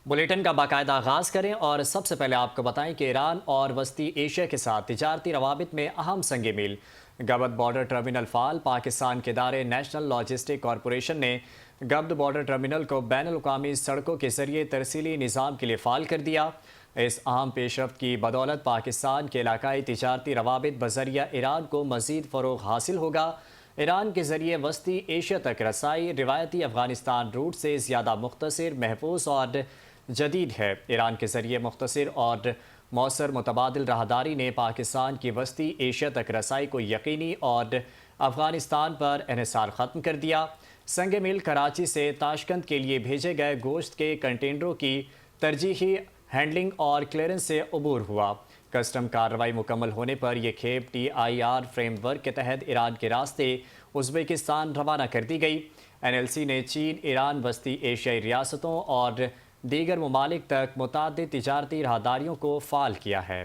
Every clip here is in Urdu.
بلیٹن کا باقاعدہ آغاز کریں اور سب سے پہلے آپ کو بتائیں کہ ایران اور وسطی ایشیا کے ساتھ تجارتی روابط میں اہم سنگ میل گبت بارڈر ٹرمینل فعال پاکستان کے ادارے نیشنل لاجسٹک کارپوریشن نے گبت بارڈر ٹرمینل کو بین الاقوامی سڑکوں کے ذریعے ترسیلی نظام کے لیے فعال کر دیا۔ اس اہم پیش رفت کی بدولت پاکستان کے علاقائی تجارتی روابط بذریعہ ایران کو مزید فروغ حاصل ہوگا۔ ایران کے ذریعے وسطی ایشیا تک رسائی روایتی افغانستان روٹ سے زیادہ مختصر، محفوظ اور جدید ہے۔ ایران کے ذریعے مختصر اور مؤثر متبادل راہداری نے پاکستان کی وسطی ایشیا تک رسائی کو یقینی اور افغانستان پر انحصار ختم کر دیا۔ سنگ میل کراچی سے تاشقند کے لیے بھیجے گئے گوشت کے کنٹینروں کی ترجیحی ہینڈلنگ اور کلیئرنس سے عبور ہوا۔ کسٹم کارروائی مکمل ہونے پر یہ کھیپ TIR فریم ورک کے تحت ایران کے راستے ازبکستان روانہ کر دی گئی۔ NLC نے چین، ایران، وسطی ایشیائی ریاستوں اور دیگر ممالک تک متعدد تجارتی راہداریوں کو فعال کیا ہے۔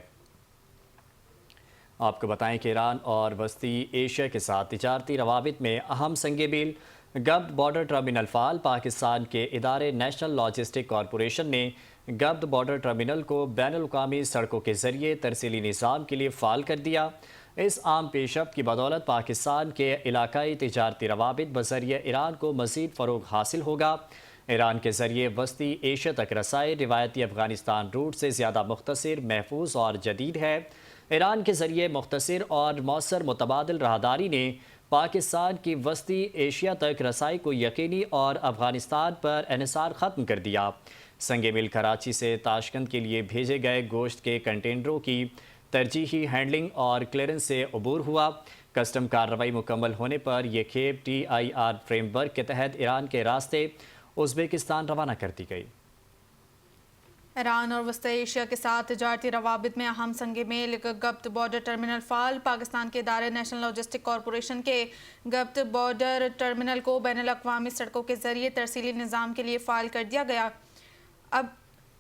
آپ کو بتائیں کہ ایران اور وسطی ایشیا کے ساتھ تجارتی روابط میں اہم سنگ میل گبت بارڈر ٹرمینل فعال پاکستان کے ادارے نیشنل لاجسٹک کارپوریشن نے گبت بارڈر ٹرمینل کو بین الاقوامی سڑکوں کے ذریعے ترسیلی نظام کے لیے فعال کر دیا۔ اس عام پیش رفت کی بدولت پاکستان کے علاقائی تجارتی روابط بذریعہ ایران کو مزید فروغ حاصل ہوگا۔ ایران کے ذریعے وسطی ایشیا تک رسائی روایتی افغانستان روٹ سے زیادہ مختصر، محفوظ اور جدید ہے۔ ایران کے ذریعے مختصر اور مؤثر متبادل راہداری نے پاکستان کی وسطی ایشیا تک رسائی کو یقینی اور افغانستان پر انحصار ختم کر دیا۔ سنگ میل کراچی سے تاشقند کے لیے بھیجے گئے گوشت کے کنٹینروں کی ترجیحی ہینڈلنگ اور کلیئرنس سے عبور ہوا۔ کسٹم کارروائی مکمل ہونے پر یہ کھیپ TIR فریم ورک کے تحت ایران کے راستے ازبکستان روانہ کر دی گئی۔ ایران اور وسطی ایشیا کے ساتھ تجارتی روابط میں اہم سنگ میل گبت بارڈر ٹرمینل فعال پاکستان کے ادارے نیشنل لاجسٹک کارپوریشن کے گبت بارڈر ٹرمینل کو بین الاقوامی سڑکوں کے ذریعے ترسیلی نظام کے لیے فعال کر دیا گیا۔ اب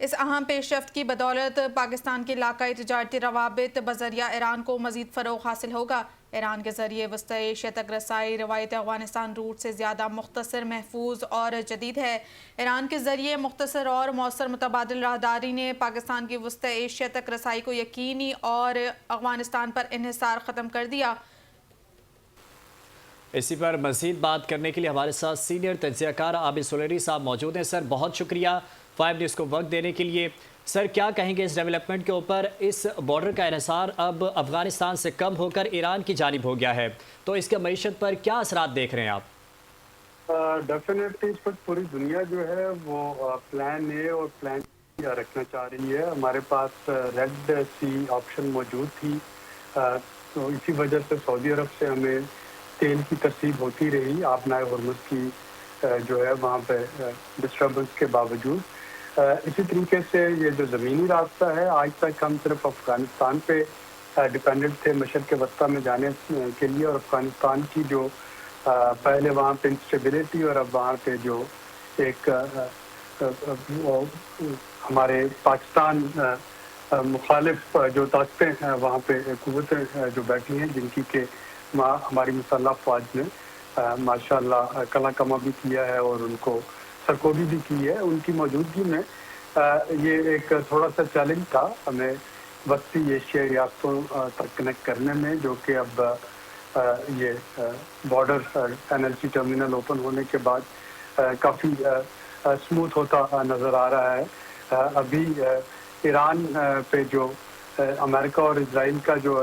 اس اہم پیش رفت کی بدولت پاکستان کے علاقائی تجارتی روابط بذریعہ ایران کو مزید فروغ حاصل ہوگا۔ ایران کے ذریعے وسطی ایشیا تک رسائی روایتی افغانستان روٹ سے زیادہ مختصر، محفوظ اور جدید ہے۔ ایران کے ذریعے مختصر اور مؤثر متبادل راہداری نے پاکستان کی وسطی ایشیا تک رسائی کو یقینی اور افغانستان پر انحصار ختم کر دیا۔ اسی پر مزید بات کرنے کے لیے ہمارے ساتھ سینئر تجزیہ کار عابد سلیری صاحب موجود ہیں۔ سر، بہت شکریہ 5 نیوز کو وقت دینے کے لیے۔ سر، کیا کہیں گے اس ڈیولپمنٹ کے اوپر؟ اس بارڈر کا انحصار اب افغانستان سے کم ہو کر ایران کی جانب ہو گیا ہے، تو اس کے معیشت پر کیا اثرات دیکھ رہے ہیں آپ؟ ڈیفینیٹلی اس وقت پوری دنیا جو ہے وہ پلان اے اور پلان بی رکھنا چاہ رہی ہے۔ ہمارے پاس ریڈ سی آپشن موجود تھی، تو اسی وجہ سے سعودی عرب سے ہمیں تیل کی ترسیل ہوتی رہی آبنائے ہرمز کی جو ہے وہاں پہ ڈسٹربنس کے باوجود۔ اسی طریقے سے یہ جو زمینی راستہ ہے، آج تک ہم صرف افغانستان پہ ڈپینڈنٹ تھے مشرق وسطیٰ میں جانے کے لیے، اور افغانستان کی جو پہلے وہاں پہ انسٹیبلٹی اور اب وہاں پہ جو ایک ہمارے پاکستان مخالف جو طاقتیں ہیں وہاں پہ قوتیں جو بیٹھی ہیں، جن کی کہ ہماری مسلح افواج نے ماشاء اللہ کلا کما بھی کیا ہے اور ان کو سرکوبی بھی کی ہے، ان کی موجودگی میں یہ ایک تھوڑا سا چیلنج تھا ہمیں وسطی ایشیائی ریاستوں تک کنیکٹ کرنے میں، جو کہ اب یہ بارڈر NLC ٹرمینل اوپن ہونے کے بعد کافی اسموتھ ہوتا نظر آ رہا ہے۔ ابھی ایران پہ جو امریکہ اور اسرائیل کا جو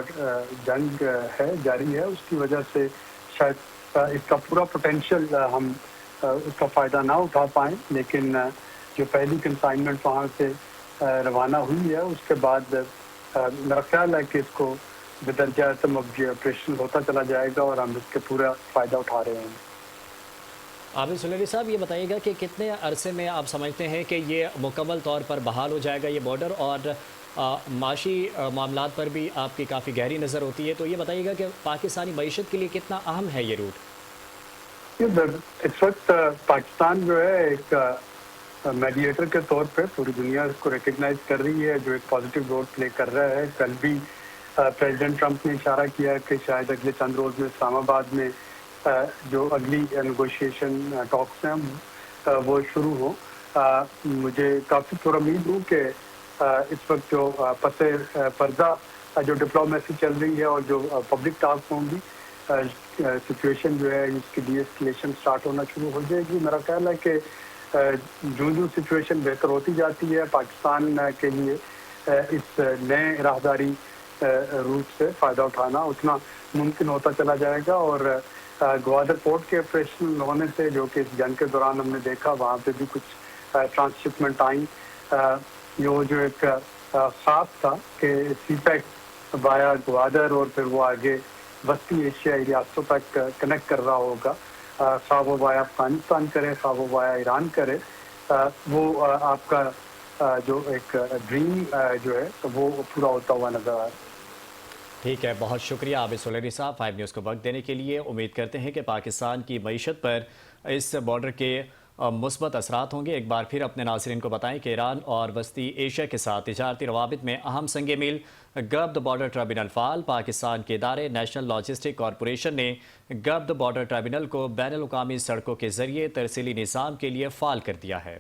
جنگ ہے جاری ہے، اس کی وجہ سے شاید اس کا پورا پوٹینشیل ہم اس کا فائدہ نہ اٹھا پائیں، لیکن جو پہلی کنسائنمنٹ وہاں سے روانہ ہوئی ہے اس کے بعد میرا خیال ہے کہ اس کو بدرجہ تم اب یہ آپریشن ہوتا چلا جائے گا اور ہم اس کے پورا فائدہ اٹھا رہے ہیں۔ عابد سلیری صاحب، یہ بتائیے گا کہ کتنے عرصے میں آپ سمجھتے ہیں کہ یہ مکمل طور پر بحال ہو جائے گا یہ بارڈر، اور معاشی معاملات پر بھی آپ کی کافی گہری نظر ہوتی ہے، تو یہ بتائیے گا کہ پاکستانی معیشت کے لیے کتنا اہم ہے یہ روٹ؟ اس وقت پاکستان جو ہے ایک میڈیٹر کے طور پہ پوری دنیا اس کو ریکگنائز کر رہی ہے، جو ایک پازیٹیو رول پلے کر رہا ہے۔ کل بھی پریزیڈنٹ ٹرمپ نے اشارہ کیا کہ شاید اگلے چند روز میں اسلام آباد میں جو اگلی نیگوشیشن ٹاکس ہیں وہ شروع ہوں۔ مجھے کافی پرامید ہوں کہ اس وقت جو پس پردہ جو ڈپلومیسی چل رہی ہے اور جو پبلک ٹاک ہوں گی، سچویشن جو ہے اس کی ڈی ایسکیلیشن سٹارٹ ہونا شروع ہو جائے گی۔ میرا خیال ہے کہ جو سچویشن بہتر ہوتی جاتی ہے، پاکستان کے لیے اس نئے راہداری روٹ سے فائدہ اٹھانا اتنا ممکن ہوتا چلا جائے گا، اور گوادر پورٹ کے آپریشن ہونے سے، جو کہ اس جنگ کے دوران ہم نے دیکھا، وہاں پہ بھی کچھ ٹرانسشپمنٹ آئیں، جو ایک خواب تھا کہ سی پیک بایا گوادر اور پھر وہ آگے وسطی ایشیائی ریاستوں تک کنیکٹ کر رہا ہوگا، خواہ وہ بایا افغانستان کرے، خواہ وہ بایا ایران کرے، وہ آپ کا جو ایک ڈریم جو ہے وہ پورا ہوتا ہوا نظر آ رہا ہے۔ ٹھیک ہے، بہت شکریہ عابد سلیری صاحب 5 نیوز کو وقت دینے کے لیے۔ امید کرتے ہیں کہ پاکستان کی معیشت پر اس بارڈر کے مثبت اثرات ہوں گے۔ ایک بار پھر اپنے ناظرین کو بتائیں کہ ایران اور وسطی ایشیا کے ساتھ تجارتی روابط میں اہم سنگ میل گبد بارڈر ٹرمینل فعال۔ پاکستان کے ادارے نیشنل لاجسٹک کارپوریشن نے گبد بارڈر ٹرمینل کو بین الاقوامی سڑکوں کے ذریعے ترسیلی نظام کے لیے فعال کر دیا ہے۔